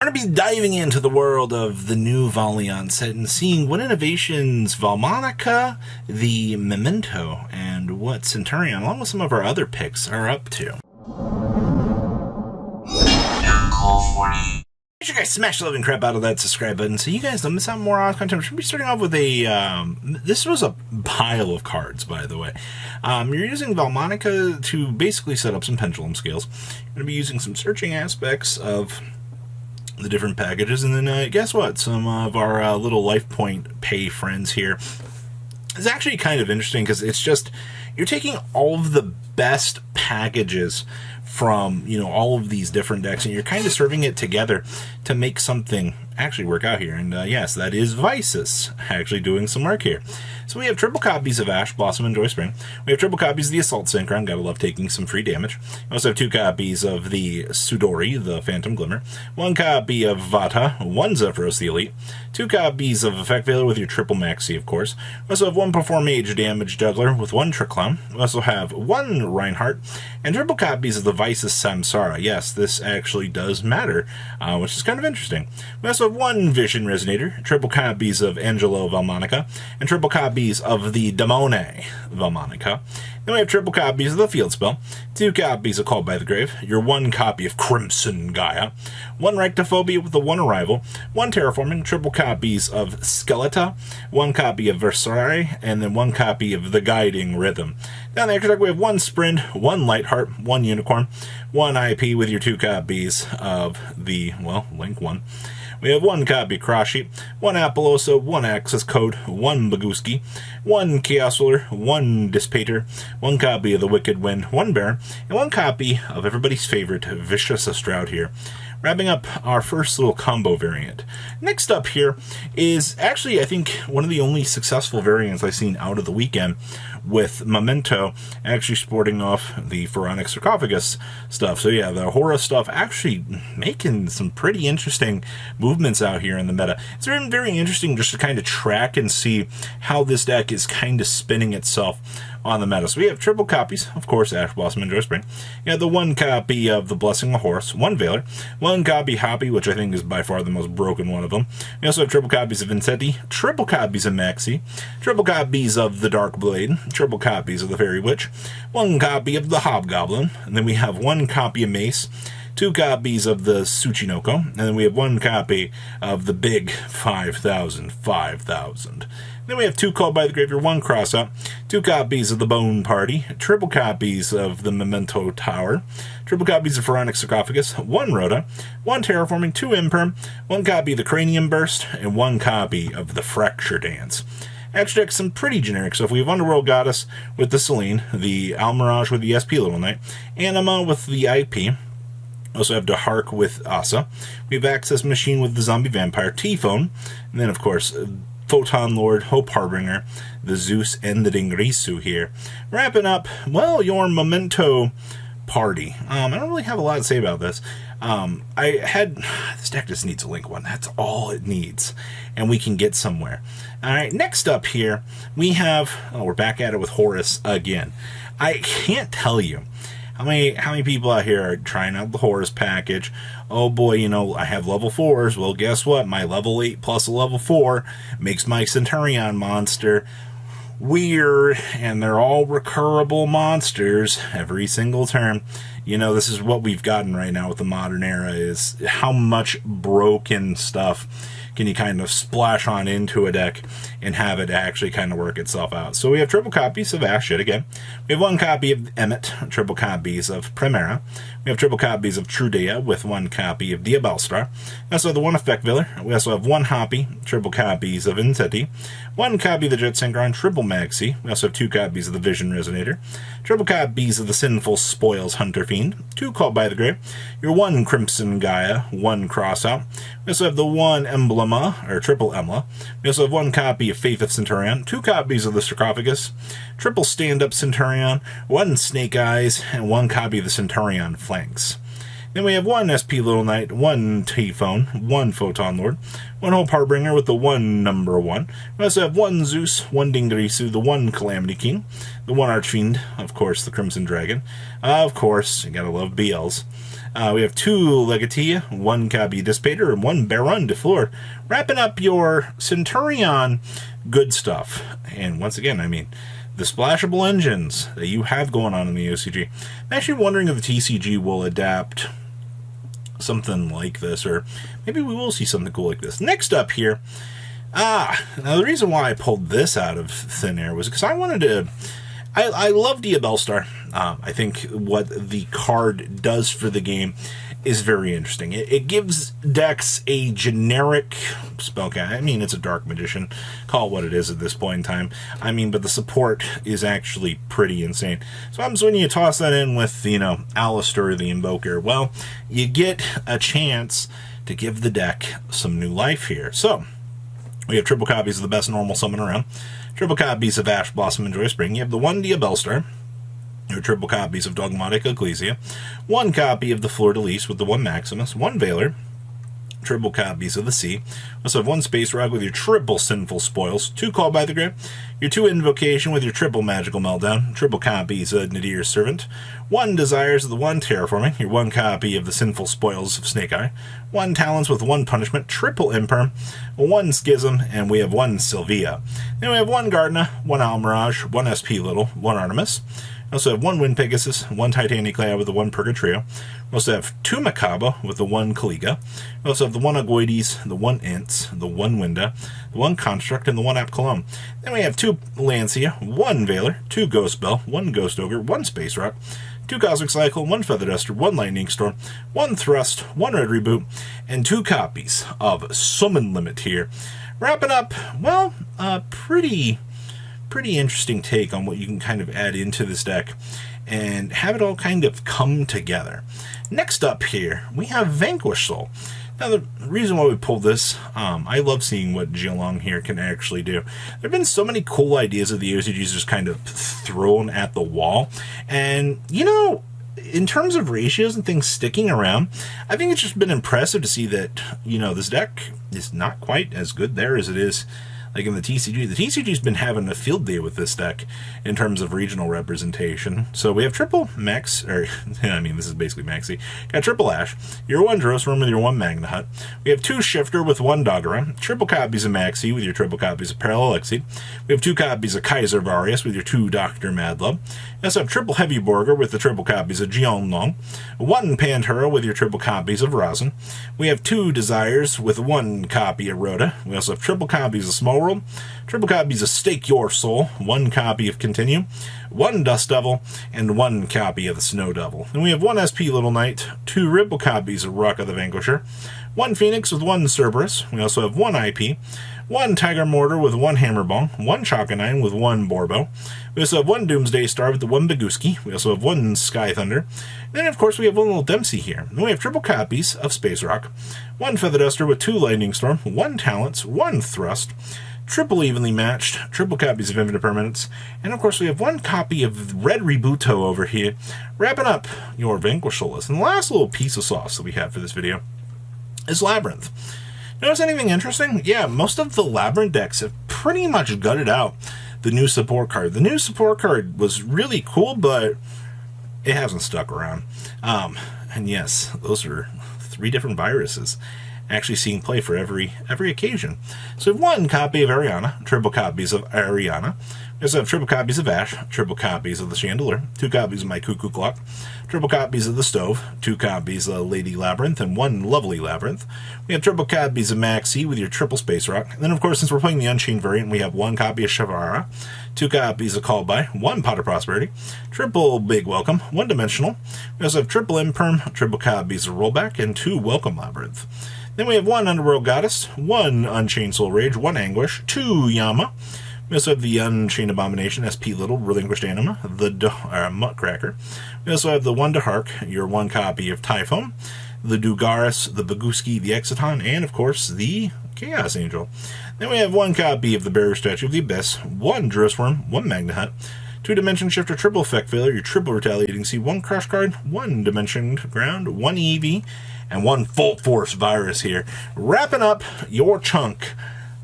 We're going to be diving into the world of the new Valiant set and seeing what innovations Valmonica, the Memento, and what Centurion, along with some of our other picks, are up to. Make sure you guys smash the living crap out of that subscribe button so you guys don't miss out more content. We're going to be starting off with a, this was a pile of cards, by the way. You're using Valmonica to basically set up some pendulum scales. You're going to be using some searching aspects of the different packages, and then guess what? Some of our little life point pay friends here. It's actually kind of interesting because it's just, you're taking all of the best packages from, you know, all of these different decks, and you're kind of serving it together to make something actually work out here. And yes, that is Vices actually doing some work here. So we have triple copies of Ash, Blossom, and Joy Spring. We have triple copies of the Assault Synchron. Gotta love taking some free damage. We also have 2 copies of the Sudori, the Phantom Glimmer. 1 copy of Vata, 1 Zephyros the Elite. 2 copies of Effect Veiler with your triple Maxi, of course. We also have 1 Perform Mage Damage Juggler with 1 Trick Clown. We also have 1 Reinhardt, and triple copies of the Vices Samsara. Yes, this actually does matter, which is kind of interesting. We also have 1 Vision Resonator, triple copies of Angelo Valmonica, and triple copies of the Demone Valmonica. Then we have triple copies of the Field Spell, 2 copies of Called by the Grave, your 1 copy of Crimson Gaia, 1 Rectophobia with the 1 Arrival, 1 Terraforming, triple copies of Skeleta, 1 copy of Versari, and then 1 copy of the Guiding Rhythm. Down the extra deck we have 1 Sprint, 1 Lightheart, 1 Unicorn, 1 IP with your 2 copies of the, well, Link 1. We have 1 copy of Cross Sheep, 1 Apollosa, 1 Access Code, 1 Baguski, 1 Chaos Ruler, 1 Dispater, 1 copy of the Wicked Wind, 1 Baron, and 1 copy of everybody's favorite Vicious Stroud here. Wrapping up our first little combo variant. Next up here is actually, I think, one of the only successful variants I've seen out of the weekend, with Memento actually sporting off the Pharaonic Sarcophagus stuff. So yeah, the Horror stuff actually making some pretty interesting movements out here in the meta. It's been very interesting just to kind of track and see how this deck is kind of spinning itself on the meta. So we have triple copies, of course, Ash, Blossom, and Joy Spring. You have the 1 copy of the Blessing of Horus, 1 Veiler, 1 copy Hoppy, which I think is by far the most broken one of them. We also have triple copies of Vincenti, triple copies of Maxi, triple copies of the Dark Blade, triple copies of the Fairy Witch, 1 copy of the Hobgoblin, and then we have 1 copy of Mace, 2 copies of the Tsuchinoko, and then we have 1 copy of the big 5,000. Then we have 2 Called by the Grave, 1 Cross Out, 2 copies of the Bone Party, triple copies of the Memento Tower, triple copies of Pharaonic Sarcophagus, 1 Rhoda, 1 Terraforming, 2 Imperm, 1 copy of the Cranium Burst, and 1 copy of the Fracture Dance. Extra deck, some pretty generic stuff. We have Underworld Goddess with the Selene, the Almirage with the SP Little Knight, Anima with the IP. Also have Dahark with Asa. We have Access Machine with the Zombie Vampire, T-Phone, and then of course Photon Lord, Hope Harbinger, the Zeus, and the Dingrisu here. Wrapping up, well, your Memento party. I don't really have a lot to say about this. This deck just needs a Link 1. That's all it needs. And we can get somewhere. Alright, next up here, we have, we're back at it with Horus again. I can't tell you how many people out here are trying out the Horus package. Oh boy, you know, I have level 4s. Well, guess what? My level 8 plus a level 4 makes my Centurion monster weird, and they're all recurrable monsters every single turn. You know, this is what we've gotten right now with the modern era, is how much broken stuff can you kind of splash on into a deck and have it actually kind of work itself out. So we have triple copies of Ash yet again. We have 1 copy of Emmet, triple copies of Primera. We have triple copies of Trudea with 1 copy of Diabellstar. We also have the 1 Effect Veiler. We also have 1 Hoppy, triple copies of Inceti, 1 copy of the Jet Synchron, triple Maxi. We also have 2 copies of the Vision Resonator, triple copies of the Sinful Spoils Hunter Fiend, 2 Called by the Grave, your 1 Crimson Gaia, 1 Cross Out. We also have the 1 Emblema, or triple Emla. We also have 1 copy of Faith of Centurion, 2 copies of the Sarcophagus, triple Stand-Up Centurion, 1 Snake Eyes, and 1 copy of the Centurion Flanks. Then we have one SP Little Knight, one Typhon, one Photon Lord, one Hope Harbinger with the one number 1. We also have one Zeus, one Dingarisu, the one Calamity King, the one Archfiend, of course, the Crimson Dragon. Of course, you gotta love BLs. We have two Legatia, one Copy Dissipator, and one Baron de Fleur, wrapping up your Centurion good stuff. And once again, I mean, the splashable engines that you have going on in the OCG. I'm actually wondering if the TCG will adapt something like this, or maybe we will see something cool like this. Next up here, now the reason why I pulled this out of thin air was because I wanted to, I love Diabellstar. I think what the card does for the game is very interesting. It gives decks a generic spellcast. I mean, it's a Dark Magician. Call it what it is at this point in time. I mean, but the support is actually pretty insane. So when you toss that in with, Alistair the Invoker, well, you get a chance to give the deck some new life here. So, we have triple copies of the best normal summon around. Triple copies of Ash Blossom and Joy Spring. You have the one Diabellstar. Your triple copies of Dogmatic Ecclesia, one copy of the Fleur de Lis with the one Maximus, one Valor, triple copies of the Sea. Also have one Space Rock with your triple Sinful Spoils, two Called by the Grave, your two Invocation with your triple Magical Meltdown, triple copies of Nadir's Servant, one Desires of the one Terraforming, your one copy of the Sinful Spoils of Snake Eye, one Talents with one Punishment, triple Imperm, one Schism, and we have one Sylvia. Then we have one Gardena, one Almirage, one SP Little, one Artemis. We also have one Wind Pegasus, one Titaniclea with the one Purgatrio. We also have two Macaba with the one Caliga. We also have the one Agoides, the one Ints, the one Winda, the one Construct, and the one App Cologne. Then we have two Lancia, one Valor, two Ghost Bell, one Ghost Ogre, one Space Rock, two Cosmic Cycle, one Feather Duster, one Lightning Storm, one Thrust, one Red Reboot, and two copies of Summon Limit here. Wrapping up, well, pretty interesting take on what you can kind of add into this deck and have it all kind of come together. Next up here, we have Vanquish Soul. Now, the reason why we pulled this, I love seeing what Geelong here can actually do. There have been so many cool ideas of the OCGs just kind of thrown at the wall. And, in terms of ratios and things sticking around, I think it's just been impressive to see that, this deck is not quite as good there as it is like in the TCG. The TCG's been having a field day with this deck in terms of regional representation. So we have triple Max, this is basically Maxi. Got triple Ash, your one Jerusalem with your one Magna Hut. We have two Shifter with one Doggerun, triple copies of Maxi with your triple copies of Parallel Exceed. We have two copies of Kaiser Varius with your two Dr. Madlub. We also have triple Heavy Borger with the triple copies of Jion Long, one Pantera with your triple copies of Rosin. We have two Desires with one copy of Rhoda. We also have triple copies of Small World, triple copies of Stake Your Soul, one copy of Continue, one Dust Devil, and one copy of the Snow Devil. And we have one SP Little Knight, two triple copies of Rock of the Vanquisher, one Phoenix with one Cerberus. We also have one IP, one Tiger Mortar with one Hammerbong, one Chakanine with one Borbo. We also have one Doomsday Star with the one Baguski. We also have one Sky Thunder. And then, of course, we have one little Dempsey here. And we have triple copies of Space Rock, one Feather Duster with two Lightning Storm, one Talents, one Thrust, triple Evenly Matched, triple copies of Infinite Permanence, and of course we have one copy of Red Rebuto over here, wrapping up your Vanquish Soul list. And the last little piece of sauce that we have for this video is Labyrinth. Notice anything interesting? Yeah, most of the Labyrinth decks have pretty much gutted out the new support card. The new support card was really cool, but it hasn't stuck around. And yes, those are 3 different viruses actually seeing play for every occasion. So we have one copy of Ariana, triple copies of Ariana. We also have triple copies of Ash, triple copies of the Chandelier, 2 copies of My Cuckoo Clock, triple copies of the Stove, 2 copies of Lady Labyrinth, and 1 Lovely Labyrinth. We have triple copies of Maxi with your triple Space Rock. And then, of course, since we're playing the Unchained variant, we have 1 copy of Shavara, 2 copies of Called By, 1 Pot of Prosperity, triple Big Welcome, 1 Dimensional. We also have triple Imperm, triple copies of Rollback, and 2 Welcome Labyrinth. Then we have 1 Underworld Goddess, 1 Unchained Soul Rage, 1 Anguish, 2 Yama. We also have the Unchained Abomination, SP Little, Relinquished Anima, the Muttcracker. We also have the 1 Dahark, your 1 copy of Typhon, the Dugaris, the Baguski, the Exiton, and of course the Chaos Angel. Then we have 1 copy of the Barrier Statue of the Abyss, 1 Drissworm, 1 Magna Hut, 2-dimension shifter triple effect failure, your triple retaliating. See 1 crush card, 1 dimension ground, 1 EV, and 1 full force virus here. Wrapping up your chunk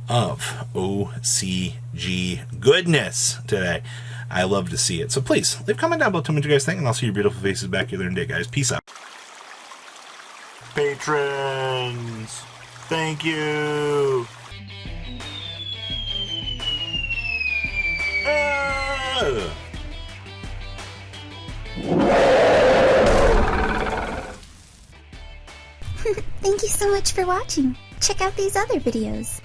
of OCG goodness today. I love to see it. So please, leave a comment down below, tell me what you guys think, and I'll see your beautiful faces back here in a day, guys. Peace out. Patrons, thank you. Thank you so much for watching. Check out these other videos.